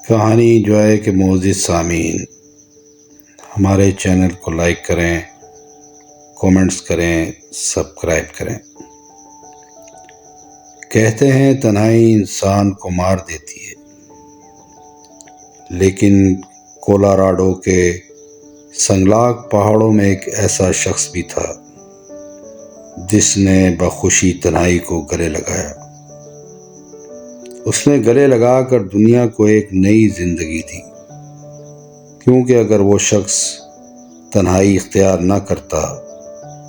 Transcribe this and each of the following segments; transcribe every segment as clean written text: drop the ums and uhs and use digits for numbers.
کہانی جو ہے کہ معزز سامعین ہمارے چینل کو لائک کریں، کومنٹس کریں، سبسکرائب کریں۔ کہتے ہیں تنہائی انسان کو مار دیتی ہے، لیکن کولوراڈو کے سنگلاگ پہاڑوں میں ایک ایسا شخص بھی تھا جس نے بخوشی تنہائی کو گلے لگایا۔ اس نے گلے لگا کر دنیا کو ایک نئی زندگی دی، کیونکہ اگر وہ شخص تنہائی اختیار نہ کرتا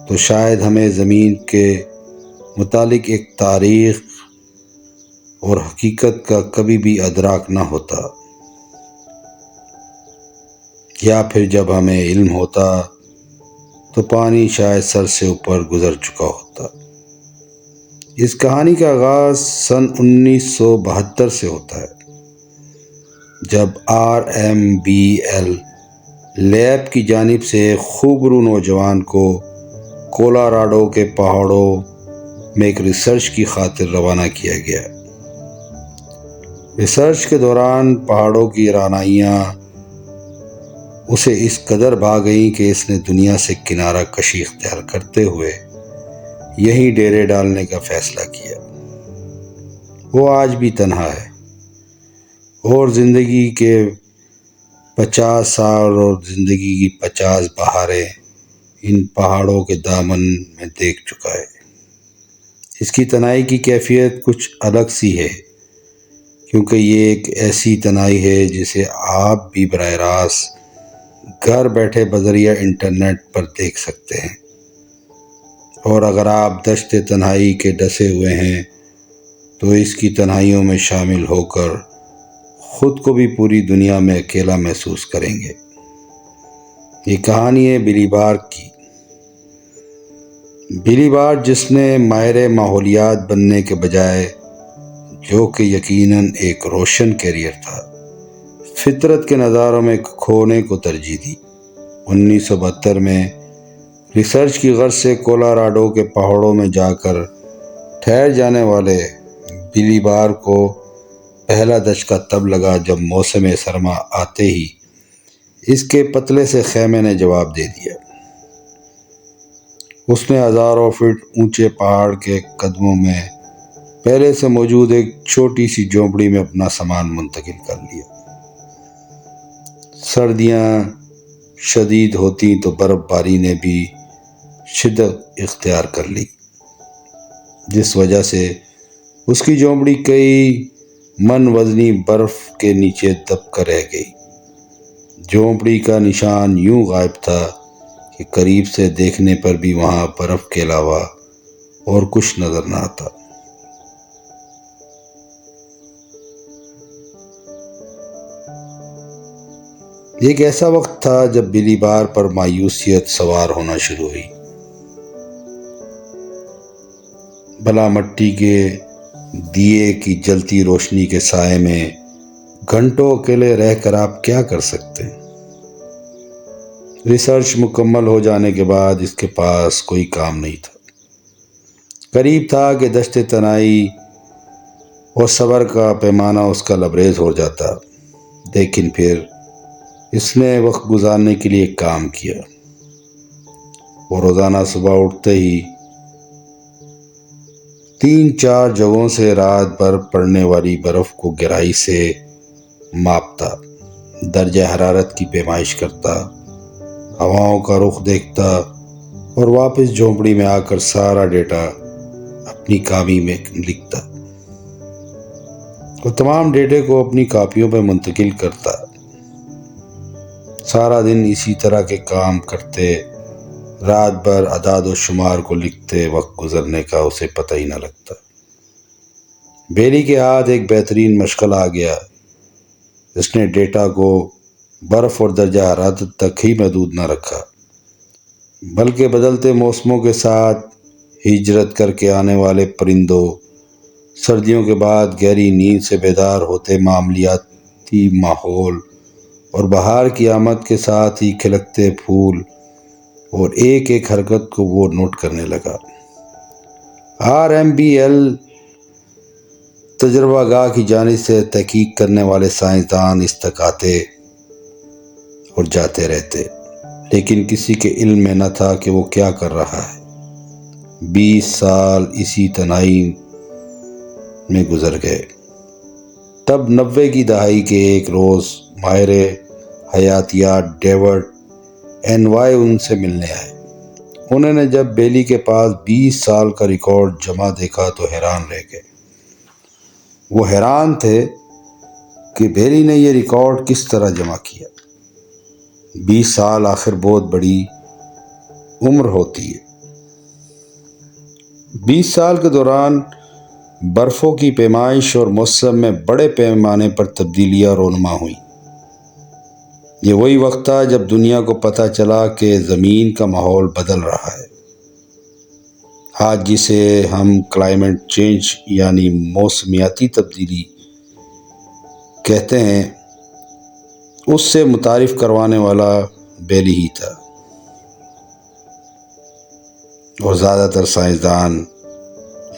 تو شاید ہمیں زمین کے متعلق ایک تاریخ اور حقیقت کا کبھی بھی ادراک نہ ہوتا، یا پھر جب ہمیں علم ہوتا تو پانی شاید سر سے اوپر گزر چکا ہوتا۔ اس کہانی کا آغاز سن 1972 سے ہوتا ہے، جب RMBL لیب کی جانب سے ایک خوبرو نوجوان کو کولوراڈو کے پہاڑوں میں ایک ریسرچ کی خاطر روانہ کیا گیا۔ ریسرچ کے دوران پہاڑوں کی رعنائیاں اسے اس قدر بھا گئیں کہ اس نے دنیا سے کنارہ کشی اختیار کرتے ہوئے یہیں ڈیرے ڈالنے کا فیصلہ کیا۔ وہ آج بھی تنہا ہے، اور زندگی کے 50 سال اور زندگی کی 50 بہاریں ان پہاڑوں کے دامن میں دیکھ چکا ہے۔ اس کی تنہائی کی کیفیت کچھ الگ سی ہے، کیونکہ یہ ایک ایسی تنہائی ہے جسے آپ بھی براہ راست گھر بیٹھے بذریعہ انٹرنیٹ پر دیکھ سکتے ہیں، اور اگر آپ دشت تنہائی کے ڈسے ہوئے ہیں تو اس کی تنہائیوں میں شامل ہو کر خود کو بھی پوری دنیا میں اکیلا محسوس کریں گے۔ یہ کہانی ہے بلی بار کی۔ بلی بار جس نے ماہر ماحولیات بننے کے بجائے، جو کہ یقیناً ایک روشن کیریئر تھا، فطرت کے نظاروں میں کھونے کو ترجیح دی۔ 1972 میں ریسرچ کی غرض سے کولوراڈو کے پہاڑوں میں جا کر ٹھہر جانے والے بلی بار کو پہلا دھچکا تب لگا جب موسم سرما آتے ہی اس کے پتلے سے خیمے نے جواب دے دیا۔ اس نے ہزاروں فٹ اونچے پہاڑ کے قدموں میں پہلے سے موجود ایک چھوٹی سی جھونپڑی میں اپنا سامان منتقل کر لیا۔ سردیاں شدید ہوتی تو برف باری نے بھی شدت اختیار کر لی، جس وجہ سے اس کی جھونپڑی کئی من وزنی برف کے نیچے دب کر رہ گئی۔ جھونپڑی کا نشان یوں غائب تھا کہ قریب سے دیکھنے پر بھی وہاں برف کے علاوہ اور کچھ نظر نہ آتا۔ ایک ایسا وقت تھا جب بلی بار پر مایوسیت سوار ہونا شروع ہوئی۔ بلا مٹی کے دیے کی جلتی روشنی کے سائے میں گھنٹوں اکیلے رہ کر آپ کیا کر سکتے ہیں؟ ریسرچ مکمل ہو جانے کے بعد اس کے پاس کوئی کام نہیں تھا۔ قریب تھا کہ دشت تنہائی اور صبر کا پیمانہ اس کا لبریز ہو جاتا، لیکن پھر اس نے وقت گزارنے کے لیے کام کیا۔ وہ روزانہ صبح اٹھتے ہی 3-4 جگہوں سے رات بھر پڑنے والی برف کو گہرائی سے ماپتا، درجہ حرارت کی پیمائش کرتا، ہواؤں کا رخ دیکھتا اور واپس جھونپڑی میں آ کر سارا ڈیٹا اپنی کاپی میں لکھتا اور تمام ڈیٹے کو اپنی کاپیوں پہ منتقل کرتا۔ سارا دن اسی طرح کے کام کرتے، رات بھر اعداد و شمار کو لکھتے، وقت گزرنے کا اسے پتہ ہی نہ لگتا۔ بیلی کے ہاتھ ایک بہترین مشغلہ آ گیا۔ اس نے ڈیٹا کو برف اور درجہ حرارت تک ہی محدود نہ رکھا، بلکہ بدلتے موسموں کے ساتھ ہجرت کر کے آنے والے پرندوں، سردیوں کے بعد گہری نیند سے بیدار ہوتے معاملاتی ماحول، اور بہار کی آمد کے ساتھ ہی کھلکتے پھول اور ایک ایک حرکت کو وہ نوٹ کرنے لگا۔ RMBL تجربہ گاہ کی جانب سے تحقیق کرنے والے سائنسدان اس تک آتے اور جاتے رہتے، لیکن کسی کے علم میں نہ تھا کہ وہ کیا کر رہا ہے۔ 20 سال اسی تنہائی میں گزر گئے۔ تب 90 کی دہائی کے ایک روز ماہر حیاتیات ڈیوڈ اینوائے ان سے ملنے آئے۔ انہوں نے جب بیلی کے پاس 20 سال کا ریکارڈ جمع دیکھا تو حیران رہ گئے۔ وہ حیران تھے کہ بیلی نے یہ ریکارڈ کس طرح جمع کیا۔ 20 سال آخر بہت بڑی عمر ہوتی ہے۔ 20 سال کے دوران برفوں کی پیمائش اور موسم میں بڑے پیمانے پر تبدیلیاں رونما ہوئیں۔ یہ وہی وقت تھا جب دنیا کو پتہ چلا کہ زمین کا ماحول بدل رہا ہے۔ آج جسے ہم کلائمیٹ چینج یعنی موسمیاتی تبدیلی کہتے ہیں، اس سے متعارف کروانے والا بیلی ہی تھا، اور زیادہ تر سائنسدان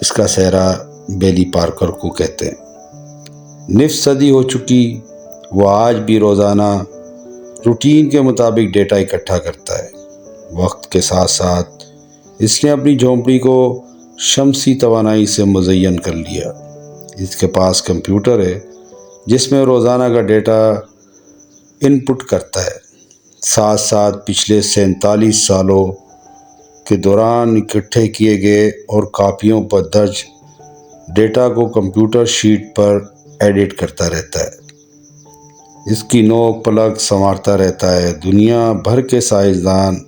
اس کا سہرا بیلی پارکر کو کہتے ہیں۔ نصف صدی ہو چکی، وہ آج بھی روزانہ روٹین کے مطابق ڈیٹا اکٹھا کرتا ہے۔ وقت کے ساتھ ساتھ اس نے اپنی جھونپڑی کو شمسی توانائی سے مزین کر لیا۔ اس کے پاس کمپیوٹر ہے جس میں روزانہ کا ڈیٹا ان پٹ کرتا ہے۔ ساتھ ساتھ پچھلے 47 سالوں کے دوران اکٹھے کیے گئے اور کاپیوں پر درج ڈیٹا کو کمپیوٹر شیٹ پر ایڈٹ کرتا رہتا ہے۔ اس کی نوک پلک سنوارتا رہتا ہے۔ دنیا بھر کے سائنسدان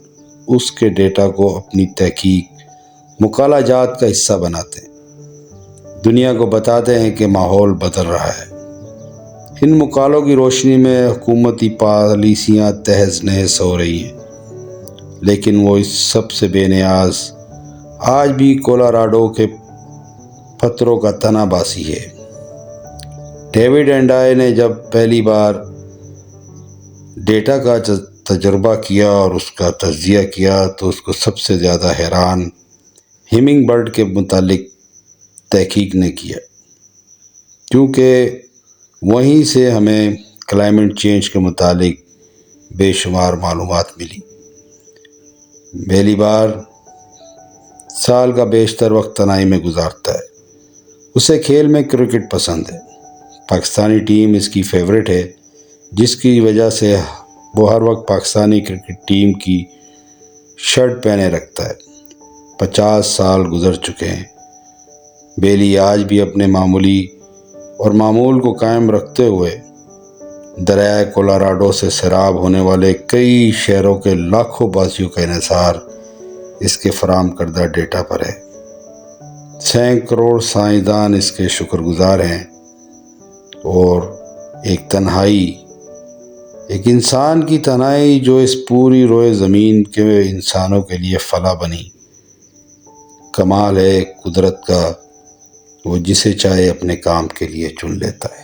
اس کے ڈیٹا کو اپنی تحقیق مطالعہ جات کا حصہ بناتے ہیں، دنیا کو بتاتے ہیں کہ ماحول بدل رہا ہے۔ ان مقالوں کی روشنی میں حکومتی پالیسیاں تہز نہز ہو رہی ہیں، لیکن وہ اس سب سے بے نیاز آج بھی کولاراڈو کے پتھروں کا تنا باسی ہے۔ ڈیوڈ اینڈائے نے جب پہلی بار ڈیٹا کا تجربہ کیا اور اس کا تجزیہ کیا تو اس کو سب سے زیادہ حیران ہمنگ برڈ کے متعلق تحقیق نے کیا، کیونکہ وہیں سے ہمیں کلائمیٹ چینج کے متعلق بے شمار معلومات ملی۔ بیلی بار سال کا بیشتر وقت تنہائی میں گزارتا ہے۔ اسے کھیل میں کرکٹ پسند ہے۔ پاکستانی ٹیم اس کی فیورٹ ہے، جس کی وجہ سے وہ ہر وقت پاکستانی کرکٹ ٹیم کی شرٹ پہنے رکھتا ہے۔ 50 سال گزر چکے ہیں۔ بیلی آج بھی اپنے معمول کو قائم رکھتے ہوئے دریائے کولاراڈو سے سیراب ہونے والے کئی شہروں کے لاکھوں باسیوں کا انحصار اس کے فراہم کردہ ڈیٹا پر ہے۔ سینکڑوں سائنسدان اس کے شکر گزار ہیں، اور ایک انسان کی تنہائی جو اس پوری روئے زمین کے انسانوں کے لیے فلاح بنی۔ کمال ہے قدرت کا، وہ جسے چاہے اپنے کام کے لیے چن لیتا ہے۔